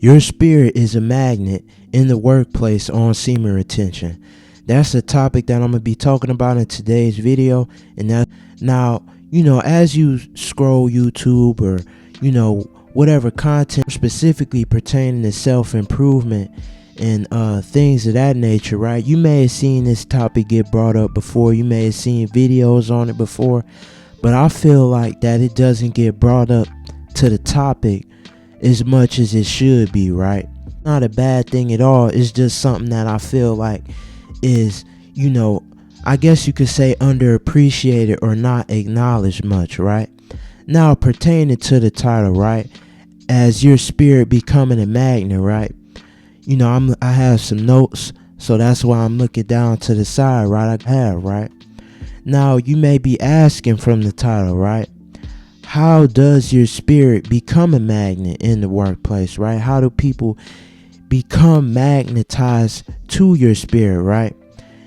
Your spirit is a magnet in the workplace on semen retention. That's the topic that I'm going to be talking about in today's video. And that now, as you scroll YouTube or, whatever content specifically pertaining to self-improvement and things of that nature, right? You may have seen this topic get brought up before. You may have seen videos on it before. But I feel like that it doesn't get brought up to the topic as much as it should be, right? Not a bad thing at all. It's just something that I feel like is, I guess you could say underappreciated or not acknowledged much, right? Now, pertaining to the title, right? As your spirit becoming a magnet, right? I have some notes, so that's why I'm looking down to the side, right? Right? Now, you may be asking from the title, right? How does your spirit become a magnet in the workplace, right? How do people become magnetized to your spirit, right?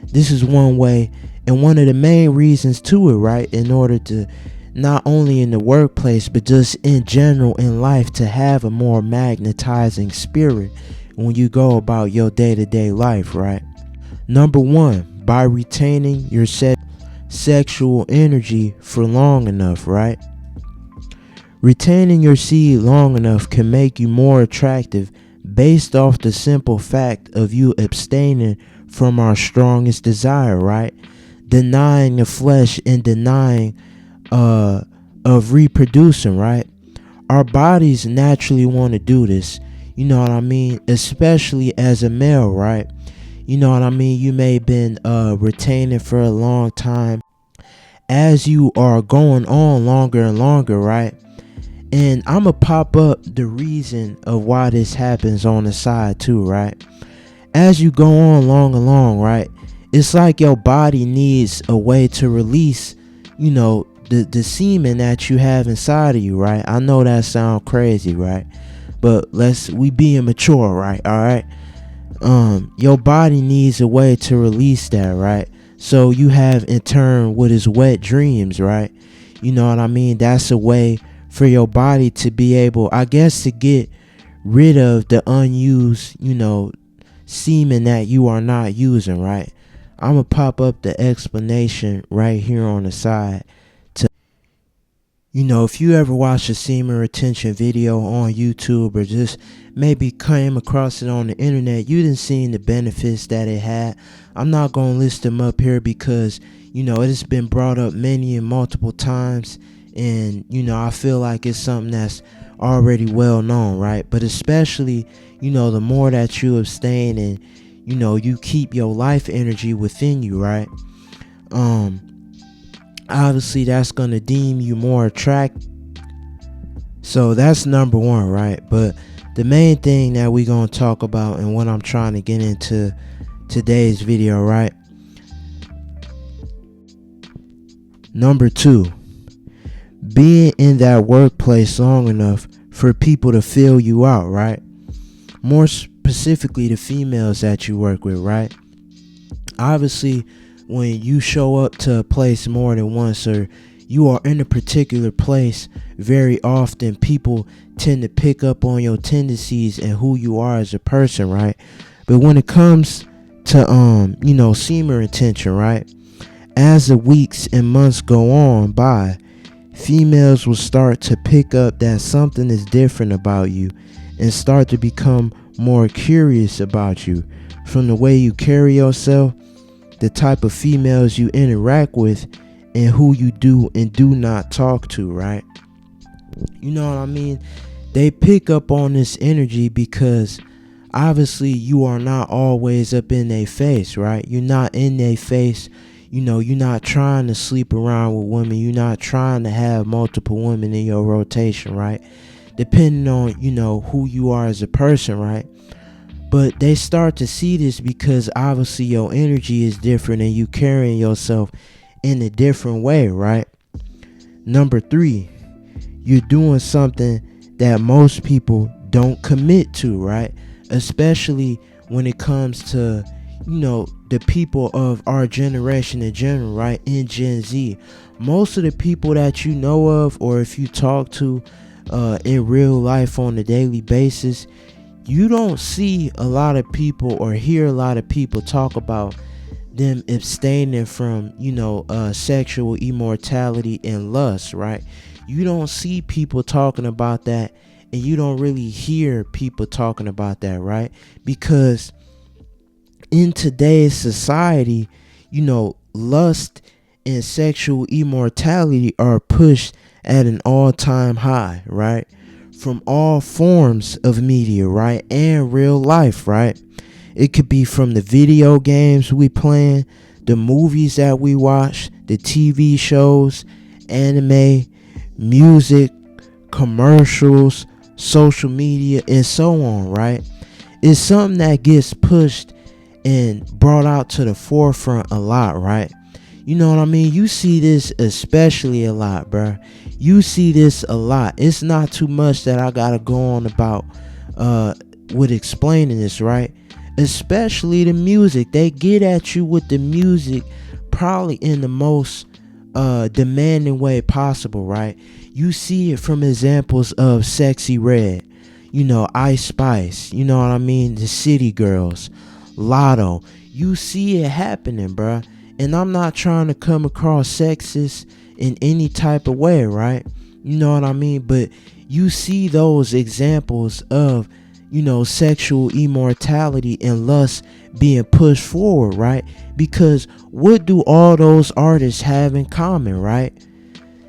This is one way and one of the main reasons to it, right? In order to not only in the workplace, but just in general in life, to have a more magnetizing spirit when you go about your day-to-day life, right? Number one, by retaining your sexual energy for long enough, right? Retaining your seed long enough can make you more attractive based off the simple fact of you abstaining from our strongest desire, right? Denying the flesh and denying of reproducing, right? Our bodies naturally want to do this, you know what I mean? Especially as a male, right? You know what I mean? You may have been retaining for a long time. As you are going on longer and longer, right? And I'm going to pop up the reason of why this happens on the side too, right? As you go on long and long, right? It's like your body needs a way to release, the semen that you have inside of you, right? I know that sounds crazy, right? But we being mature, right? All right. Your body needs a way to release that, right? So you have in turn what is wet dreams, right? You know what I mean? That's a way for your body to be able, I guess, to get rid of the unused, semen that you are not using, right? I'm going to pop up the explanation right here on the side. If you ever watch a semen retention video on YouTube or just maybe came across it on the internet, you didn't see the benefits that it had. I'm not going to list them up here because, it has been brought up many and multiple times. And, I feel like it's something that's already well known, right? But especially, the more that you abstain and, you keep your life energy within you, right? Obviously that's going to deem you more attractive. So that's number one, right? But the main thing that we're going to talk about and what I'm trying to get into today's video, right? Number two, being in that workplace long enough for people to fill you out, right? More specifically, the females that you work with, right? Obviously, when you show up to a place more than once or you are in a particular place very often, people tend to pick up on your tendencies and who you are as a person, right? But when it comes to semen retention, right? As the weeks and months go on by, females will start to pick up that something is different about you and start to become more curious about you from the way you carry yourself, the type of females you interact with, and who you do and do not talk to, right? You know what I mean? They pick up on this energy because obviously you are not always up in their face, right? You're not in their face. You're not trying to sleep around with women. You're not trying to have multiple women in your rotation, right? Depending on, who you are as a person, right? But they start to see this because obviously your energy is different and you carrying yourself in a different way, right? Number three, you're doing something that most people don't commit to, right? Especially when it comes to, the people of our generation in general, right? In Gen Z, most of the people that you know of, or if you talk to in real life on a daily basis, You don't see a lot of people or hear a lot of people talk about them abstaining from, sexual immortality and lust, right? You don't see people talking about that, and you don't really hear people talking about that, right? Because in today's society, lust and sexual immortality are pushed at an all-time high, right? From all forms of media, right? And real life, right? It could be from the video games we playing, the movies that we watch, the TV shows, anime, music, commercials, social media, and so on, right? It's something that gets pushed and brought out to the forefront a lot, right? You know what I mean? You see this especially a lot, bruh. You see this a lot. It's not too much that I gotta go on about with explaining this, right? Especially the music. They get at you with the music probably in the most demanding way possible, right? You see it from examples of Sexy Red, Ice Spice, you know what I mean? The City Girls, Lotto. You see it happening, bruh. And I'm not trying to come across sexist in any type of way, right? You know what I mean? But you see those examples of, sexual immortality and lust being pushed forward, right? Because what do all those artists have in common, right?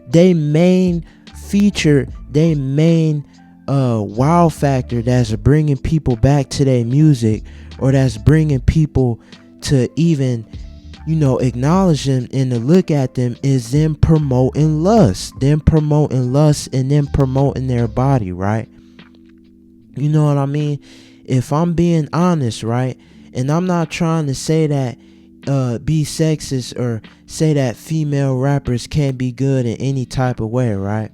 They main feature, they main wow factor that's bringing people back to their music, or that's bringing people to even acknowledge them and to look at them, is them promoting lust, and them promoting their body, right? You know what I mean? If I'm being honest, right? And I'm not trying to say that be sexist or say that female rappers can't be good in any type of way, right?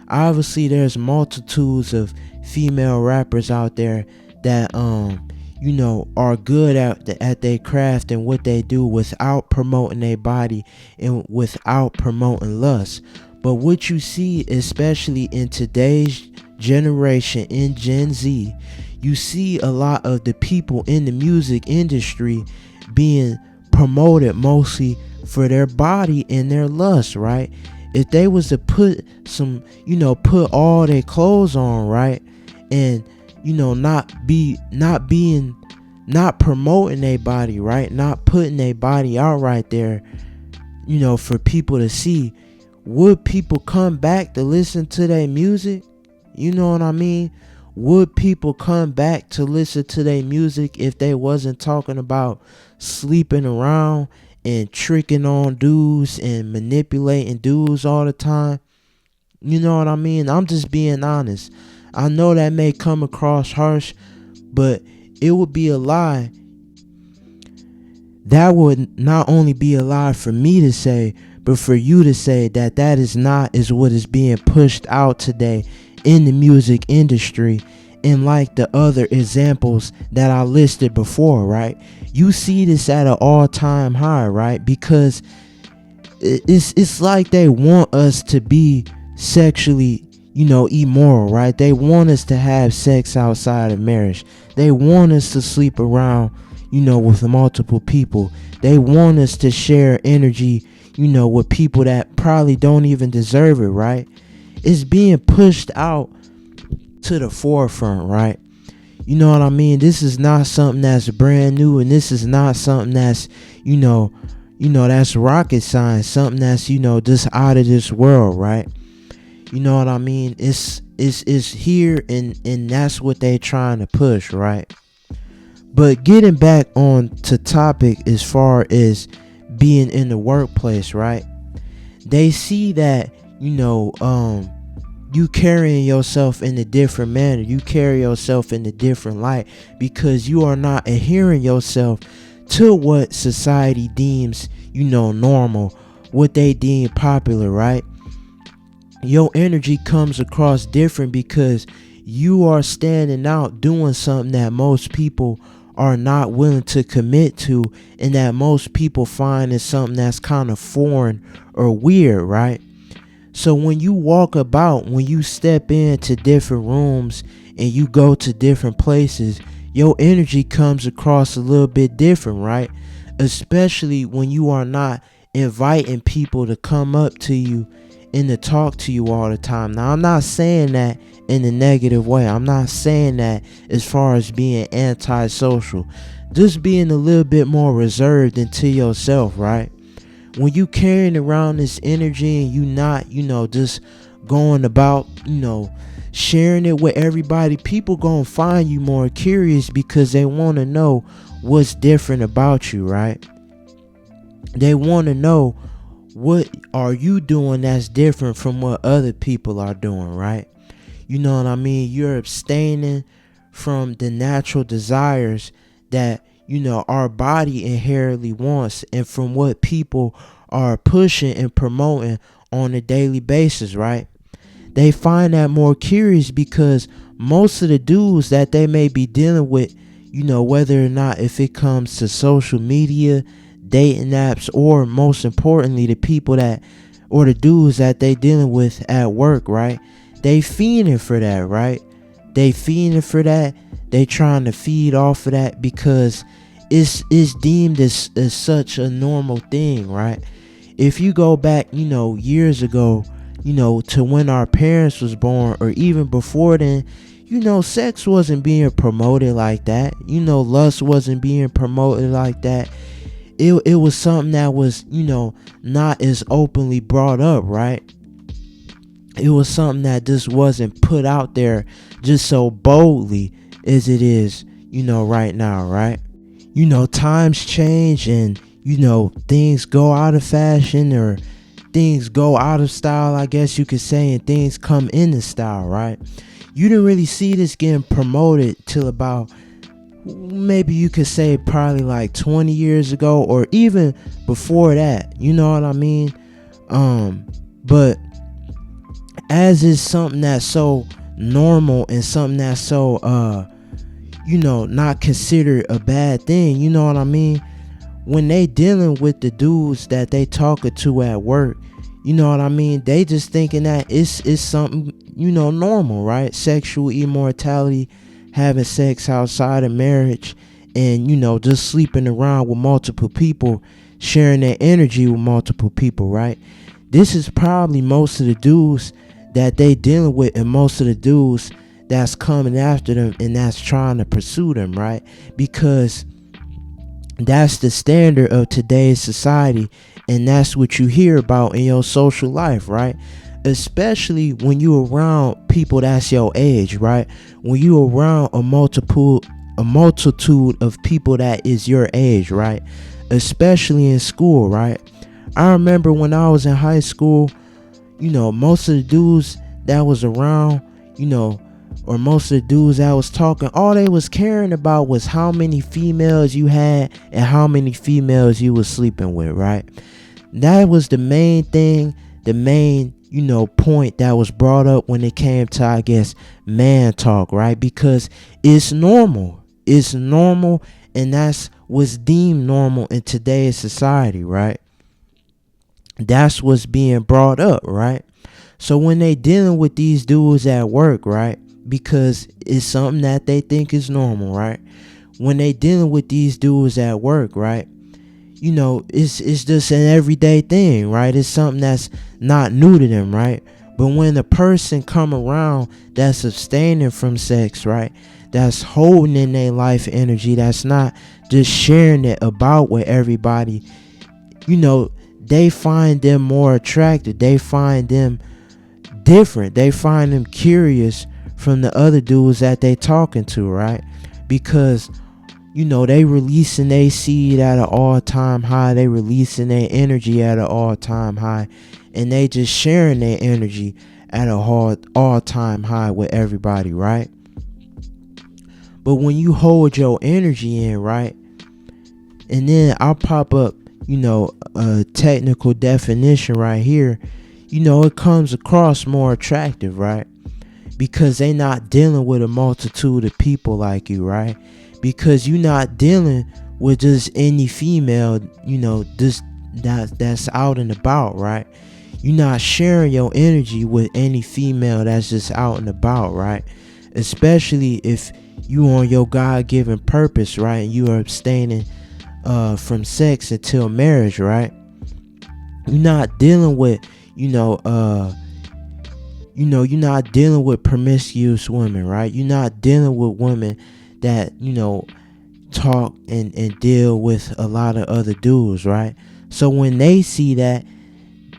Obviously there's multitudes of female rappers out there that are good at their craft and what they do without promoting their body and without promoting lust. But what you see, especially in today's generation, in Gen Z, you see a lot of the people in the music industry being promoted mostly for their body and their lust, right? If they was to put put all their clothes on, right, and not promoting their body, right, not putting their body out right there, for people to see, would people come back to listen to their music? You know what I mean? Would people come back to listen to their music if they wasn't talking about sleeping around and tricking on dudes and manipulating dudes all the time? You know what I mean? I'm just being honest. I know that may come across harsh, but it would be a lie. That would not only be a lie for me to say, but for you to say that is what is being pushed out today in the music industry, and like the other examples that I listed before, right? You see this at an all-time high, right? Because it's like they want us to be sexually, immoral, right? They want us to have sex outside of marriage. They want us to sleep around, with multiple people. They want us to share energy, with people that probably don't even deserve it, right? It's being pushed out to the forefront, right? You know what I mean? This is not something that's brand new, and this is not something that's, that's rocket science, something that's, just out of this world, right? You know what I mean? It's here, and that's what they trying to push, right? But getting back on to topic as far as being in the workplace, right? They see that, you carrying yourself in a different manner. You carry yourself in a different light because you are not adhering yourself to what society deems, normal, what they deem popular, right? Your energy comes across different because you are standing out doing something that most people are not willing to commit to, and that most people find is something that's kind of foreign or weird, right? So when you walk about, when you step into different rooms and you go to different places, your energy comes across a little bit different, right? Especially when you are not inviting people to come up to you and to talk to you all the time. Now, I'm not saying that in a negative way. I'm not saying that as far as being antisocial. Just being a little bit more reserved into yourself, right? When you carrying around this energy and you not, just going about, sharing it with everybody, people gonna find you more curious because they want to know what's different about you, right? They want to know what are you doing that's different from what other people are doing, right? You know what I mean? You're abstaining from the natural desires that, our body inherently wants, and from what people are pushing and promoting on a daily basis, right? They find that more curious because most of the dudes that they may be dealing with, whether or not if it comes to social media, dating apps, or most importantly, the people that, or the dudes that they dealing with at work, right? They fiending for that, right? They fiending for that. They trying to feed off of that because it's deemed as such a normal thing, right? If you go back, years ago, to when our parents was born, or even before then, sex wasn't being promoted like that. Lust wasn't being promoted like that. It was something that was, not as openly brought up, right? It was something that just wasn't put out there just so boldly as it is, right now, right? Times change, and, things go out of fashion, or things go out of style, I guess you could say, and things come into style, right? You didn't really see this getting promoted till about, maybe you could say, probably like 20 years ago, or even before that, you know what I mean? But as is something that's so normal and something that's so not considered a bad thing, you know what I mean? When they dealing with the dudes that they talking to at work, you know what I mean, they just thinking that it's something, normal, right? Sexual immortality, having sex outside of marriage, and just sleeping around with multiple people, sharing their energy with multiple people, right? This is probably most of the dudes that they dealing with, and most of the dudes that's coming after them and that's trying to pursue them, right? Because that's the standard of today's society, and that's what you hear about in your social life, right? Especially when you around people that's your age, right? When you around a multitude of people that is your age, right? Especially in school, right? I remember when I was in high school, most of the dudes that was around, or most of the dudes that was talking, all they was caring about was how many females you had and how many females you was sleeping with, right? That was the main thing, the main, point that was brought up when it came to, I guess, man talk, right? Because it's normal. It's normal, and that's what's deemed normal in today's society, right? That's what's being brought up, right? So when they dealing with these dudes at work, right? Because it's something that they think is normal, right? When they dealing with these dudes at work, right? It's just an everyday thing, right? It's something that's not new to them, right? But when a person come around that's abstaining from sex, right? That's holding in their life energy, that's not just sharing it about with everybody, they find them more attractive. They find them different. They find them curious from the other dudes that they talking to, right? Because they releasing their seed at an all-time high. They releasing their energy at an all-time high, and they just sharing their energy at an all-time high with everybody, right? But when you hold your energy in, right, and then I'll pop up a technical definition right here, it comes across more attractive, right? Because they not dealing with a multitude of people like you, right? Because you're not dealing with just any female, just that's out and about, right? You're not sharing your energy with any female that's just out and about, right? especially if you on your God-given purpose, right? And you are abstaining from sex until marriage, right? You're not dealing with, you're not dealing with promiscuous women, right? You're not dealing with women that, talk and deal with a lot of other dudes, right? So when they see that,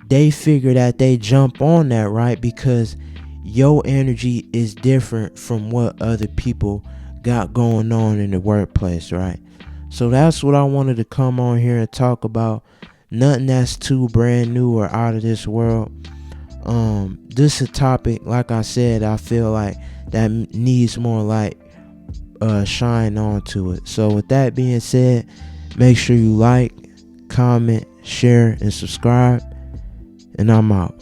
they figure that they jump on that, right? Because your energy is different from what other people got going on in the workplace, right? So that's what I wanted to come on here and talk about. Nothing that's too brand new or out of this world. This is a topic, like I said, I feel like that needs more light shine onto it. So with that being said, make sure you like, comment, share, and subscribe. And I'm out.